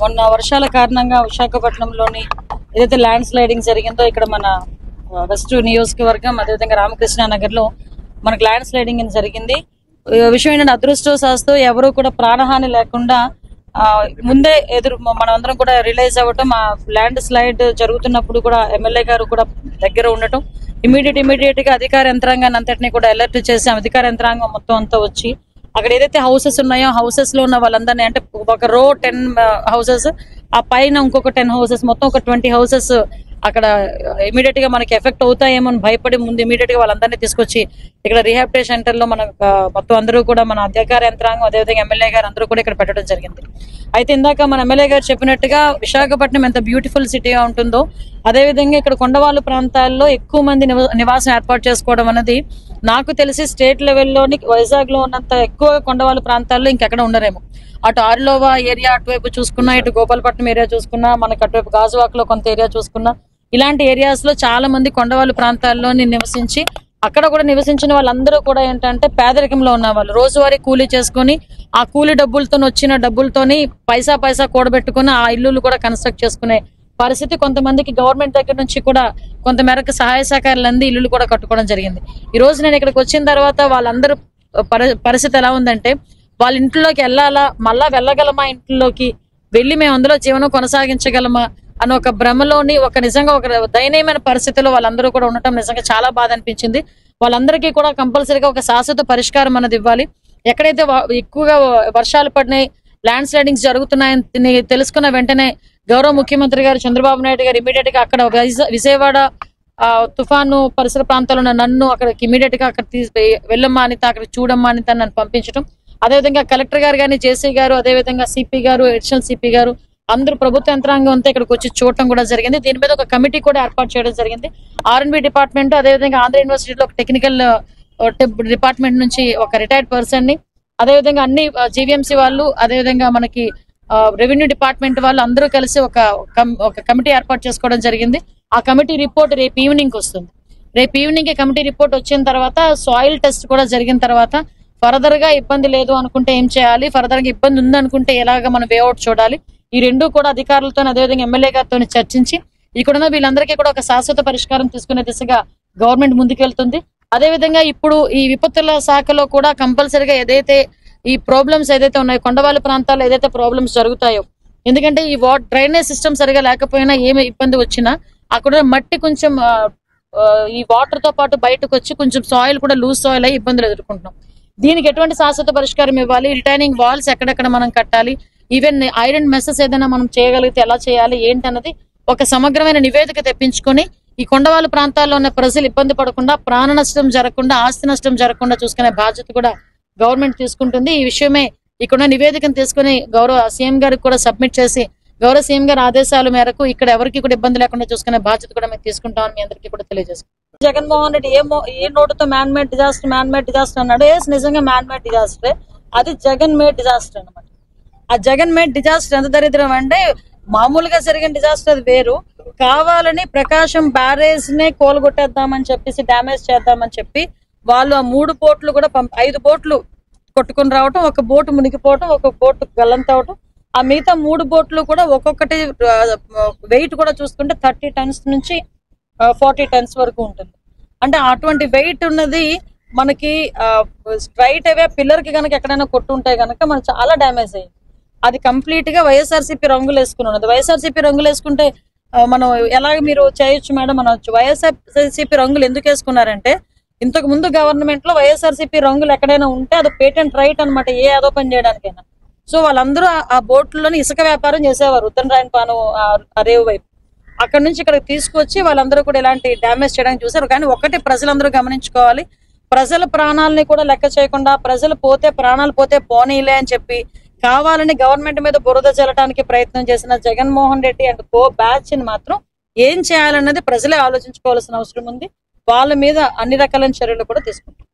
మొన్న వర్షాల కారణంగా విశాఖపట్నంలోని ఏదైతే ల్యాండ్ స్లైడింగ్ జరిగిందో ఇక్కడ మన వెస్ట్ నియోజకవర్గం అదేవిధంగా రామకృష్ణ నగర్ లో మనకు ల్యాండ్ స్లైడింగ్ జరిగింది. విషయం ఏంటంటే అదృష్టవశాత్తు ఎవరు కూడా ప్రాణహాని లేకుండా ముందే మనం అందరం కూడా రిలైజ్ అవ్వటం, ఆ ల్యాండ్ స్లైడ్ జరుగుతున్నప్పుడు కూడా ఎమ్మెల్యే గారు కూడా దగ్గర ఉండటం, ఇమీడియట్ గా అధికార యంత్రాంగాన్ని అంతటినీ కూడా అలర్ట్ చేసి అధికార యంత్రాంగం మొత్తం అంతా వచ్చి అక్కడ ఏదైతే హౌసెస్ ఉన్నాయో హౌసెస్ లో ఉన్న వాళ్ళందరినీ, అంటే ఒక రో 10 హౌసెస్, ఆ పైన ఇంకొక 10 హౌసెస్, మొత్తం ఒక 20 హౌసెస్ అక్కడ ఇమీడియట్ గా మనకి ఎఫెక్ట్ అవుతాయేమో అని భయపడి ముందు ఇమీడియట్ గా వాళ్ళందరినీ తీసుకొచ్చి ఇక్కడ రీహాబిలిటేషన్ సెంటర్ లో మన మొత్తం అందరూ కూడా మన అధికార యంత్రాంగం అదేవిధంగా ఎమ్మెల్యే గారు అందరూ కూడా ఇక్కడ పెట్టడం జరిగింది. అయితే ఇందాక మన ఎమ్మెల్యే గారు చెప్పినట్టుగా విశాఖపట్నం ఎంత బ్యూటిఫుల్ సిటీగా ఉంటుందో అదేవిధంగా ఇక్కడ కొండవాళ్ళు ప్రాంతాల్లో ఎక్కువ మంది నివాసం ఏర్పాటు చేసుకోవడం అనేది నాకు తెలిసి స్టేట్ లెవెల్లోని వైజాగ్ లో ఉన్నంత ఎక్కువ కొండవాళ్ళ ప్రాంతాల్లో ఇంకెక్కడ ఉండరేమో. అటు ఆర్లోవా ఏరియా అటువైపు చూసుకున్నా, ఇటు గోపాలపట్నం ఏరియా చూసుకున్నా, మనకి అటువైపు గాజువాక్ లో కొంత ఏరియా చూసుకున్నా, ఇలాంటి ఏరియాస్ లో చాలా మంది కొండవాళ్ళ ప్రాంతాల్లోని నివసించి అక్కడ కూడా నివసించిన వాళ్ళందరూ కూడా ఏంటంటే పేదరికంలో ఉన్న వాళ్ళు, రోజువారీ కూలీ చేసుకుని ఆ కూలీ డబ్బులతో వచ్చిన డబ్బులతోని పైసా కూడబెట్టుకుని ఆ ఇల్లులు కూడా కన్స్ట్రక్ట్ చేసుకునే పరిస్థితి, కొంతమందికి గవర్నమెంట్ దగ్గర నుంచి కూడా కొంత మేరకు సహాయ సహకారాలు అంది ఇల్లులు కూడా కట్టుకోవడం జరిగింది. ఈ రోజు నేను ఇక్కడికి వచ్చిన తర్వాత వాళ్ళందరూ పరిస్థితి ఎలా ఉందంటే, వాళ్ళ ఇంట్లోకి వెళ్ళాలా, మళ్ళా వెళ్ళగలమా, ఇంట్లోకి వెళ్ళి మేము అందులో జీవనం కొనసాగించగలమా అని ఒక భ్రమలోని నిజంగా ఒక దయనీయమైన పరిస్థితిలో వాళ్ళందరూ కూడా ఉండటం నిజంగా చాలా బాధ అనిపించింది. వాళ్ళందరికీ కూడా కంపల్సరీగా ఒక శాశ్వత పరిష్కారం అన్నది ఇవ్వాలి. ఎక్కడైతే ఎక్కువగా వర్షాలు పడినాయి, ల్యాండ్ స్లైడింగ్స్ జరుగుతున్నాయని తెలుసుకున్న వెంటనే గౌరవ ముఖ్యమంత్రి గారు చంద్రబాబు నాయుడు గారు ఇమీడియట్ గా అక్కడ విజయవాడ తుఫాను పరిసర ప్రాంతాల్లో ఉన్న నన్ను అక్కడికి ఇమీడియట్ గా అక్కడ వెళ్ళమ్మా అనిత, అక్కడ చూడమ్మా అనిత నన్ను పంపించడం, అదేవిధంగా కలెక్టర్ గారు కానీ, జేసీ గారు, అదేవిధంగా సిపి గారు, అడిషనల్ సిపి గారు అందరూ ప్రభుత్వ యంత్రాంగం అంతా ఇక్కడికి వచ్చి చూడటం కూడా జరిగింది. దీని మీద ఒక కమిటీ కూడా ఏర్పాటు చేయడం జరిగింది. R&B డిపార్ట్మెంట్ అదేవిధంగా ఆంధ్ర యూనివర్సిటీలో ఒక టెక్నికల్ డిపార్ట్మెంట్ నుంచి ఒక రిటైర్డ్ పర్సన్ ని, అదేవిధంగా అన్ని జీవీఎంసీ వాళ్ళు, అదేవిధంగా మనకి రెవెన్యూ డిపార్ట్మెంట్ వాళ్ళు అందరూ కలిసి ఒక కమిటీ ఏర్పాటు చేసుకోవడం జరిగింది. ఆ కమిటీ రిపోర్ట్ రేపు ఈవినింగ్ వస్తుంది. రేపు ఈవినింగ్ కమిటీ రిపోర్ట్ వచ్చిన తర్వాత సాయిల్ టెస్ట్ కూడా జరిగిన తర్వాత ఫర్దర్ గా ఇబ్బంది లేదు అనుకుంటే ఏం చేయాలి, ఫర్దర్ గా ఇబ్బంది ఉందనుకుంటే ఎలాగా మనం వేఅవుట్ చూడాలి, ఈ రెండు కూడా అధికారులతో అదేవిధంగా ఎమ్మెల్యే గారితో చర్చించి ఇక్కడున్న వీళ్ళందరికీ కూడా ఒక శాశ్వత పరిష్కారం తీసుకునే దిశగా గవర్నమెంట్ ముందుకెళ్తుంది. అదేవిధంగా ఇప్పుడు ఈ విపత్తుల శాఖలో కూడా కంపల్సరీగా ఏదైతే ఈ ప్రాబ్లమ్స్ ఏదైతే ఉన్నాయో, కొండవాళ్ళ ప్రాంతాల్లో ఏదైతే ప్రాబ్లమ్స్ జరుగుతాయో, ఎందుకంటే ఈ డ్రైనేజ్ సిస్టమ్ సరిగా లేకపోయినా ఏమి ఇబ్బంది వచ్చినా అక్కడ మట్టి కొంచెం ఈ వాటర్ తో పాటు బయటకు వచ్చి కొంచెం సాయిల్ కూడా లూజ్ సాయిల్ అయ్యి ఇబ్బందులు ఎదుర్కొంటున్నాం. దీనికి ఎటువంటి శాశ్వత పరిష్కారం ఇవ్వాలి, రిటైనింగ్ వాల్స్ ఎక్కడెక్కడ మనం కట్టాలి, ఈవెన్ ఐరన్ మెసెస్ ఏదైనా మనం చేయగలిగితే ఎలా చేయాలి ఏంటన్నది ఒక సమగ్రమైన నివేదిక తెప్పించుకొని ఈ కొండవాళ్ళ ప్రాంతాల్లో ఉన్న ప్రజలు ఇబ్బంది పడకుండా, ప్రాణ నష్టం జరగకుండా, ఆస్తి నష్టం జరగకుండా చూసుకునే బాధ్యత కూడా గవర్నమెంట్ తీసుకుంటుంది. ఈ విషయమే ఇక్కడ నివేదికను తీసుకుని గౌరవ సీఎం గారికి కూడా సబ్మిట్ చేసి గౌరవ సీఎం గారి ఆదేశాల మేరకు ఇక్కడ ఎవరికి కూడా ఇబ్బంది లేకుండా చూసుకునే బాధ్యత కూడా మేము తీసుకుంటామని మీ అందరికీ కూడా తెలియజేస్తాం. జగన్మోహన్ రెడ్డి ఏ నోటుతో మ్యాన్ మేడ్ డిజాస్టర్ అన్నాడు. నిజంగా మ్యాన్ మేడ్ డిజాస్టరే, అది జగన్ మేడ్ డిజాస్టర్ అనమాట. ఆ జగన్ మేడ్ డిజాస్టర్ ఎంత దరిద్రం అంటే, మామూలుగా జరిగిన డిజాస్టర్ అది వేరు, కావాలని ప్రకాశం బ్యారేజ్ నే కోలుగొట్టేద్దామని చెప్పేసి డ్యామేజ్ చేద్దామని చెప్పి వాళ్ళు ఆ 3 బోట్లు కూడా 5 బోట్లు కొట్టుకుని రావటం, ఒక బోటు మునిగిపోవటం, ఒక బోటు గల్లంత అవటం, ఆ మిగతా 3 బోట్లు కూడా ఒక్కొక్కటి వెయిట్ కూడా చూసుకుంటే 30 టన్స్ నుంచి 40 టన్స్ వరకు ఉంటుంది. అంటే అటువంటి వెయిట్ ఉన్నది మనకి స్ట్రైట్ అవే పిల్లర్ కి కనుక ఎక్కడైనా కొట్టుంటే కనుక మనకు చాలా డ్యామేజ్ అయ్యింది. అది కంప్లీట్ గా వైఎస్ఆర్సీపీ రంగులు వేసుకుని ఉన్నది. వైఎస్ఆర్సీపీ రంగులు వేసుకుంటే మనం ఎలాగ మీరు చేయొచ్చు మేడం అనొచ్చు. వైఎస్ఆర్సీపీ రంగులు ఎందుకు వేసుకున్నారంటే, ఇంతకు ముందు గవర్నమెంట్ లో వైఎస్ఆర్సీపీ రంగులు ఎక్కడైనా ఉంటే అది పేటెంట్ రైట్ అనమాట, ఏ ఏదో పని చేయడానికైనా. సో వాళ్ళందరూ ఆ బోట్లోని ఇసుక వ్యాపారం చేసేవారు ఉత్తరాయణపాను రేవు వైపు. అక్కడ నుంచి ఇక్కడికి తీసుకొచ్చి వాళ్ళందరూ కూడా ఇలాంటి డ్యామేజ్ చేయడానికి చూసారు. కానీ ఒకటి ప్రజలందరూ గమనించుకోవాలి, ప్రజల ప్రాణాలని కూడా లెక్క చేయకుండా ప్రజలు పోతే ప్రాణాలు పోతే పోనీలే అని చెప్పి కావాలని గవర్నమెంట్ మీద బురద చల్లడానికి ప్రయత్నం చేసిన Jaganmohan Reddy and co batch ని మాత్రం ఏం చేయాలన్నది ప్రజలే ఆలోచించుకోవాల్సిన అవసరం ఉంది. వాళ్ళ మీద అన్ని రకాలైన చర్యలు కూడా తీసుకుంటారు.